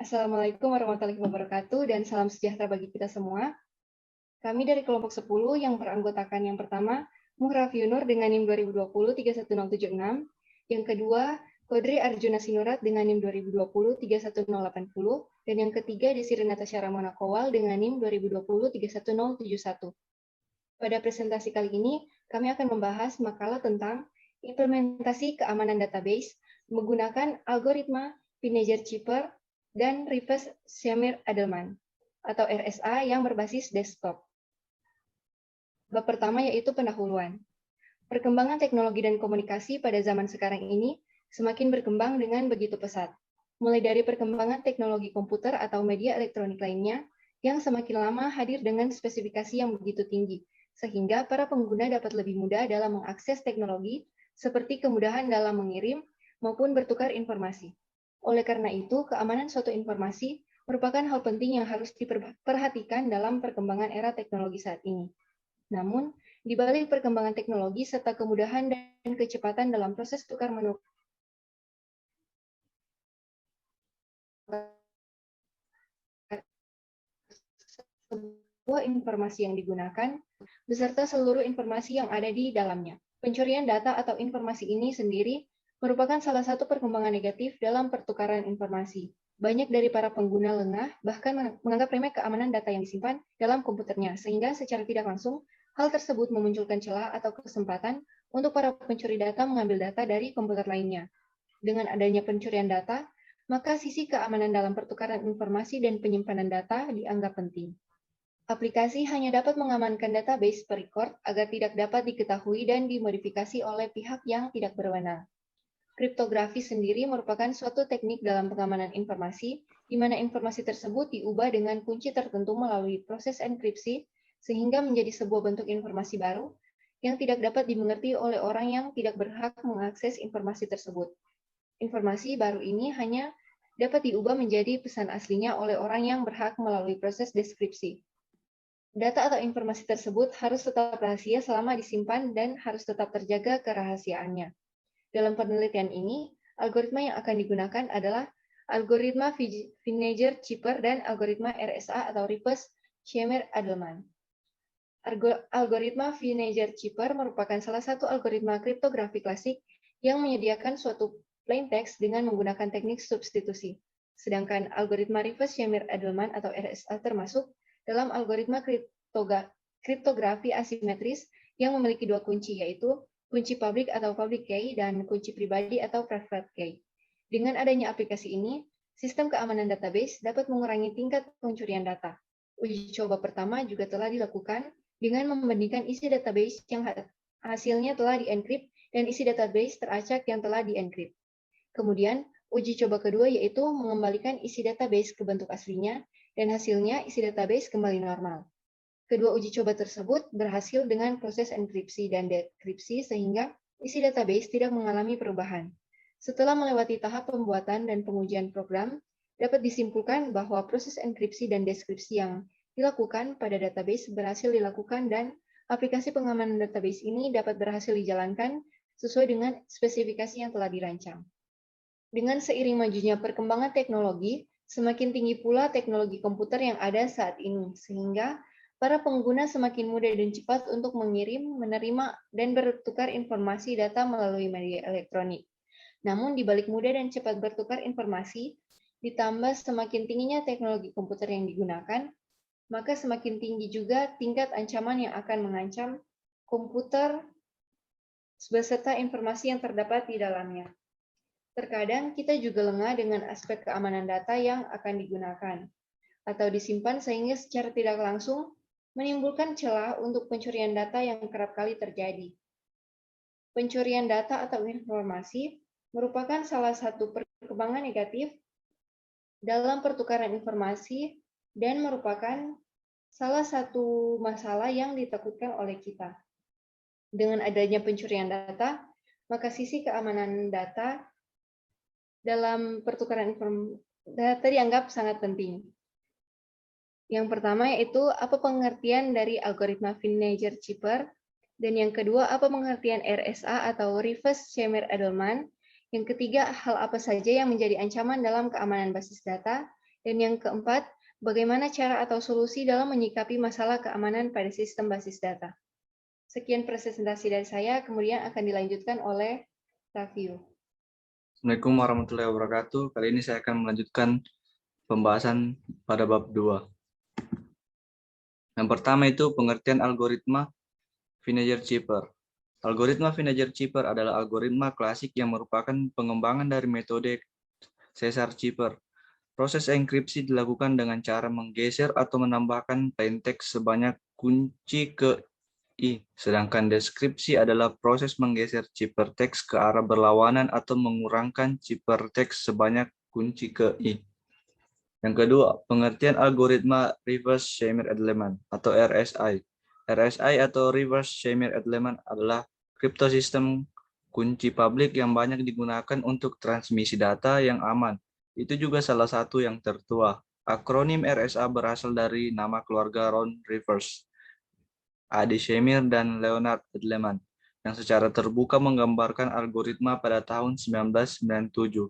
Assalamualaikum warahmatullahi wabarakatuh dan salam sejahtera bagi kita semua. Kami dari kelompok 10 yang beranggotakan yang pertama, Muhraf Yunur dengan NIM 2020-31076, yang kedua, Kodri Arjuna Sinurat dengan NIM 2020-31080, dan yang ketiga, Desi Renata Ramona Kowal dengan NIM 2020-31071. Pada presentasi kali ini, kami akan membahas makalah tentang implementasi keamanan database menggunakan algoritma Vinegar-Cheeper dan Rivers Schemmer-Edelman atau RSA yang berbasis desktop. Bab pertama yaitu pendahuluan. Perkembangan teknologi dan komunikasi pada zaman sekarang ini semakin berkembang dengan begitu pesat. Mulai dari perkembangan teknologi komputer atau media elektronik lainnya yang semakin lama hadir dengan spesifikasi yang begitu tinggi, sehingga para pengguna dapat lebih mudah dalam mengakses teknologi seperti kemudahan dalam mengirim maupun bertukar informasi. Oleh karena itu, keamanan suatu informasi merupakan hal penting yang harus diperhatikan dalam perkembangan era teknologi saat ini. Namun, di balik perkembangan teknologi serta kemudahan dan kecepatan dalam proses tukar menukar sebuah informasi yang digunakan, beserta seluruh informasi yang ada di dalamnya. Pencurian data atau informasi ini sendiri merupakan salah satu perkembangan negatif dalam pertukaran informasi. Banyak dari para pengguna lengah bahkan menganggap remeh keamanan data yang disimpan dalam komputernya, sehingga secara tidak langsung, hal tersebut memunculkan celah atau kesempatan untuk para pencuri data mengambil data dari komputer lainnya. Dengan adanya pencurian data, maka sisi keamanan dalam pertukaran informasi dan penyimpanan data dianggap penting. Aplikasi hanya dapat mengamankan database per record agar tidak dapat diketahui dan dimodifikasi oleh pihak yang tidak berwenang. Kriptografi sendiri merupakan suatu teknik dalam pengamanan informasi, di mana informasi tersebut diubah dengan kunci tertentu melalui proses enkripsi, sehingga menjadi sebuah bentuk informasi baru yang tidak dapat dimengerti oleh orang yang tidak berhak mengakses informasi tersebut. Informasi baru ini hanya dapat diubah menjadi pesan aslinya oleh orang yang berhak melalui proses deskripsi. Data atau informasi tersebut harus tetap rahasia selama disimpan dan harus tetap terjaga kerahasiaannya. Dalam penelitian ini, algoritma yang akan digunakan adalah algoritma Vinegar-Cheeper dan algoritma RSA atau Rivers Schemmer-Edelman. Algoritma Vinegar-Cheeper merupakan salah satu algoritma kriptografi klasik yang menyediakan suatu plain text dengan menggunakan teknik substitusi. Sedangkan algoritma Rivers Schemmer-Edelman atau RSA termasuk dalam algoritma kriptografi asimetris yang memiliki dua kunci, yaitu kunci public atau public key dan kunci pribadi atau private key. Dengan adanya aplikasi ini, sistem keamanan database dapat mengurangi tingkat pencurian data. Uji coba pertama juga telah dilakukan dengan membandingkan isi database yang hasilnya telah di-encrypt dan isi database teracak yang telah di-encrypt. Kemudian, uji coba kedua yaitu mengembalikan isi database ke bentuk aslinya dan hasilnya isi database kembali normal. Kedua uji coba tersebut berhasil dengan proses enkripsi dan dekripsi sehingga isi database tidak mengalami perubahan. Setelah melewati tahap pembuatan dan pengujian program, dapat disimpulkan bahwa proses enkripsi dan deskripsi yang dilakukan pada database berhasil dilakukan dan aplikasi pengamanan database ini dapat berhasil dijalankan sesuai dengan spesifikasi yang telah dirancang. Dengan seiring majunya perkembangan teknologi, semakin tinggi pula teknologi komputer yang ada saat ini, sehingga para pengguna semakin mudah dan cepat untuk mengirim, menerima, dan bertukar informasi data melalui media elektronik. Namun, di balik mudah dan cepat bertukar informasi, ditambah semakin tingginya teknologi komputer yang digunakan, maka semakin tinggi juga tingkat ancaman yang akan mengancam komputer beserta informasi yang terdapat di dalamnya. Terkadang kita juga lengah dengan aspek keamanan data yang akan digunakan atau disimpan sehingga secara tidak langsung menimbulkan celah untuk pencurian data yang kerap kali terjadi. Pencurian data atau informasi merupakan salah satu perkembangan negatif dalam pertukaran informasi dan merupakan salah satu masalah yang ditakutkan oleh kita. Dengan adanya pencurian data, maka sisi keamanan data dalam pertukaran data dianggap sangat penting. Yang pertama yaitu apa pengertian dari algoritma Vinegar-Cheeper, dan yang kedua apa pengertian RSA atau Rivers Schemmer-Edelman. Yang ketiga, hal apa saja yang menjadi ancaman dalam keamanan basis data. Dan yang keempat, bagaimana cara atau solusi dalam menyikapi masalah keamanan pada sistem basis data. Sekian presentasi dari saya, kemudian akan dilanjutkan oleh Raffiu. Assalamualaikum warahmatullahi wabarakatuh. Kali ini saya akan melanjutkan pembahasan pada bab 2. Yang pertama itu pengertian algoritma Vinegar-Chipper. Algoritma Vinegar-Chipper adalah algoritma klasik yang merupakan pengembangan dari metode Caesar-Chipper. Proses enkripsi dilakukan dengan cara menggeser atau menambahkan plaintext sebanyak kunci ke I, sedangkan deskripsi adalah proses menggeser ciphertext ke arah berlawanan atau mengurangkan ciphertext sebanyak kunci ke I. Yang kedua, pengertian algoritma Reverse Shamir-Edelman atau RSI. RSI atau Reverse Shamir-Edelman adalah kriptosistem kunci publik yang banyak digunakan untuk transmisi data yang aman. Itu juga salah satu yang tertua. Akronim RSA berasal dari nama keluarga Ron Rivers, A.D. Shamir, dan Leonard Edelman, yang secara terbuka menggambarkan algoritma pada tahun 1997.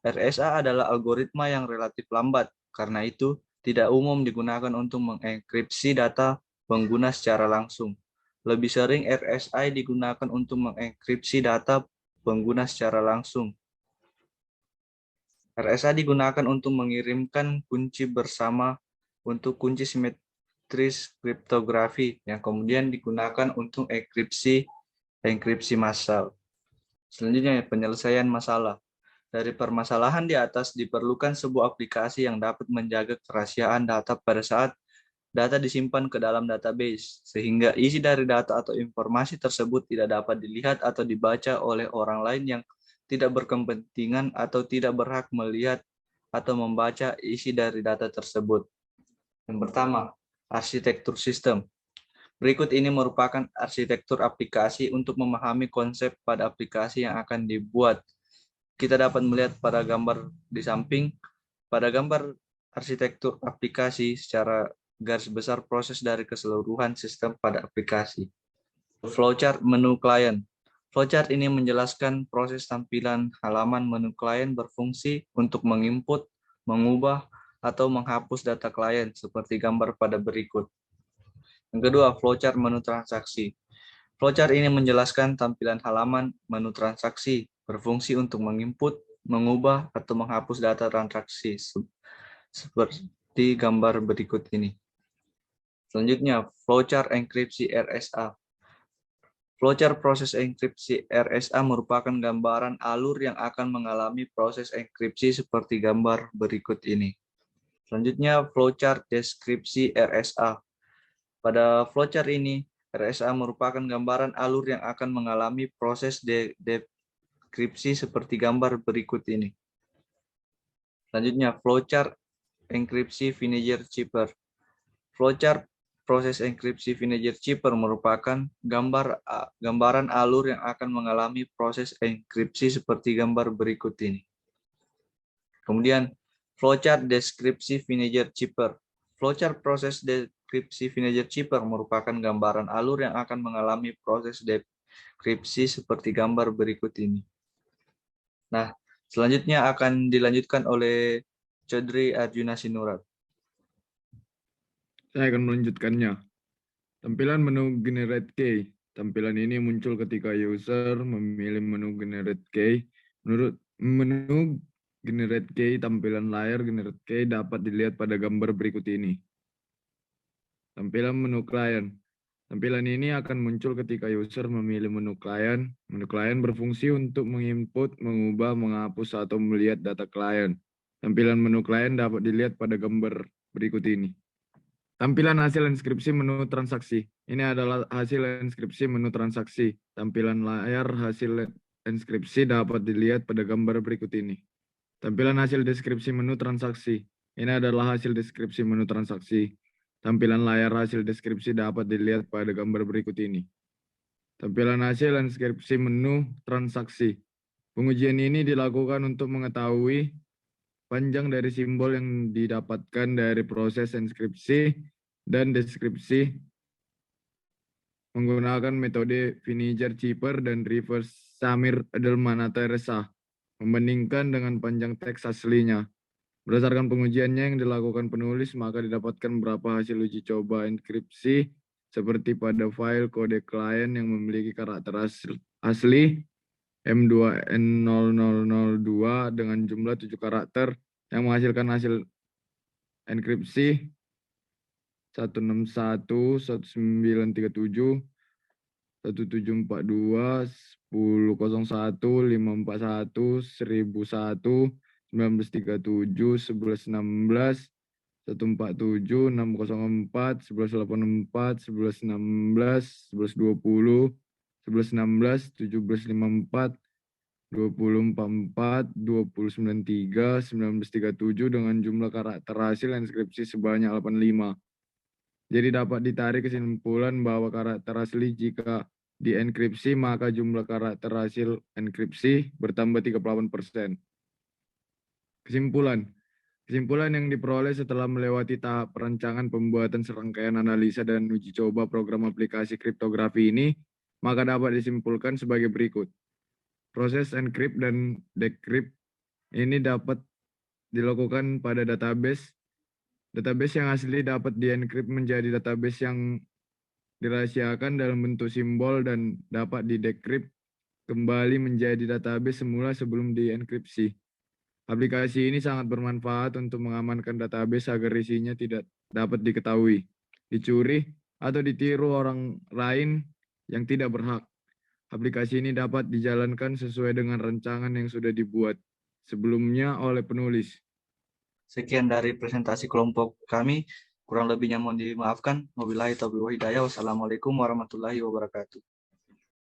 RSA adalah algoritma yang relatif lambat, karena itu tidak umum digunakan untuk mengenkripsi data pengguna secara langsung. Lebih sering RSI digunakan untuk mengenkripsi data pengguna secara langsung. RSA digunakan untuk mengirimkan kunci bersama untuk kunci simetris kriptografi yang kemudian digunakan untuk enkripsi massal. Selanjutnya, penyelesaian masalah. Dari permasalahan di atas diperlukan sebuah aplikasi yang dapat menjaga kerahasiaan data pada saat data disimpan ke dalam database, sehingga isi dari data atau informasi tersebut tidak dapat dilihat atau dibaca oleh orang lain yang tidak berkepentingan atau tidak berhak melihat atau membaca isi dari data tersebut. Yang pertama, arsitektur sistem. Berikut ini merupakan arsitektur aplikasi untuk memahami konsep pada aplikasi yang akan dibuat. Kita dapat melihat pada gambar di samping, pada gambar arsitektur aplikasi secara garis besar proses dari keseluruhan sistem pada aplikasi. Flowchart menu klien. Flowchart ini menjelaskan proses tampilan halaman menu klien berfungsi untuk menginput, mengubah, atau menghapus data klien seperti gambar pada berikut. Yang kedua, flowchart menu transaksi. Flowchart ini menjelaskan tampilan halaman menu transaksi berfungsi untuk menginput, mengubah, atau menghapus data transaksi seperti gambar berikut ini. Selanjutnya, flowchart enkripsi RSA. Flowchart proses enkripsi RSA merupakan gambaran alur yang akan mengalami proses enkripsi seperti gambar berikut ini. Selanjutnya, flowchart deskripsi RSA. Pada flowchart ini, RSA merupakan gambaran alur yang akan mengalami proses dekripsi seperti gambar berikut ini. Selanjutnya, flowchart enkripsi Vinegar-Chipper. Flowchart proses enkripsi Vinegar-Chipper merupakan gambaran alur yang akan mengalami proses enkripsi seperti gambar berikut ini. Kemudian, flowchart deskripsi Vinegar-Chipper. Flowchart proses dekripsi Vinegar-Chipper merupakan gambaran alur yang akan mengalami proses dekripsi seperti gambar berikut ini. Nah, selanjutnya akan dilanjutkan oleh Chaudhry Arjuna Sinurat. Saya akan melanjutkannya. Tampilan menu Generate Key. Tampilan ini muncul ketika user memilih menu Generate Key. Menurut menu Generate Key, tampilan layar Generate Key dapat dilihat pada gambar berikut ini. Tampilan menu klien. Tampilan ini akan muncul ketika user memilih menu klien. Menu klien berfungsi untuk menginput, mengubah, menghapus, atau melihat data klien. Tampilan menu klien dapat dilihat pada gambar berikut ini. Tampilan hasil inskripsi menu transaksi. Ini adalah hasil inskripsi menu transaksi. Tampilan layar hasil inskripsi dapat dilihat pada gambar berikut ini. Tampilan hasil deskripsi menu transaksi. Ini adalah hasil deskripsi menu transaksi. Tampilan layar hasil deskripsi dapat dilihat pada gambar berikut ini. Tampilan hasil inskripsi menu transaksi. Pengujian ini dilakukan untuk mengetahui panjang dari simbol yang didapatkan dari proses inskripsi dan deskripsi menggunakan metode Vinegar-Chipper dan Reverse Shamir-Edelman atau RSA membandingkan dengan panjang teks aslinya. Berdasarkan pengujiannya yang dilakukan penulis, maka didapatkan beberapa hasil uji coba enkripsi seperti pada file kode klien yang memiliki karakter asli M2N0002 dengan jumlah 7 karakter yang menghasilkan hasil enkripsi 161, 1937, 1742, 1001, 541, 1001, 1937, 1116, 147, 604, 1184, 1116, 1120, 1116, 1754, 2044, 2093, 1937 dengan jumlah karakter hasil enkripsi sebanyak 85. Jadi dapat ditarik kesimpulan bahwa karakter asli jika dienkripsi maka jumlah karakter hasil enkripsi bertambah 38%. Kesimpulan. Kesimpulan yang diperoleh setelah melewati tahap perancangan pembuatan serangkaian analisa dan uji coba program aplikasi kriptografi ini, maka dapat disimpulkan sebagai berikut. Proses encrypt dan decrypt ini dapat dilakukan pada database. Database yang asli dapat dienkrip menjadi database yang dirahasiakan dalam bentuk simbol dan dapat didecrypt kembali menjadi database semula sebelum dienkripsi. Aplikasi ini sangat bermanfaat untuk mengamankan database agar isinya tidak dapat diketahui, dicuri, atau ditiru orang lain yang tidak berhak. Aplikasi ini dapat dijalankan sesuai dengan rancangan yang sudah dibuat sebelumnya oleh penulis. Sekian dari presentasi kelompok kami. Kurang lebihnya mohon dimaafkan. Wabillahi taufiq wal hidayah. Wassalamualaikum warahmatullahi wabarakatuh.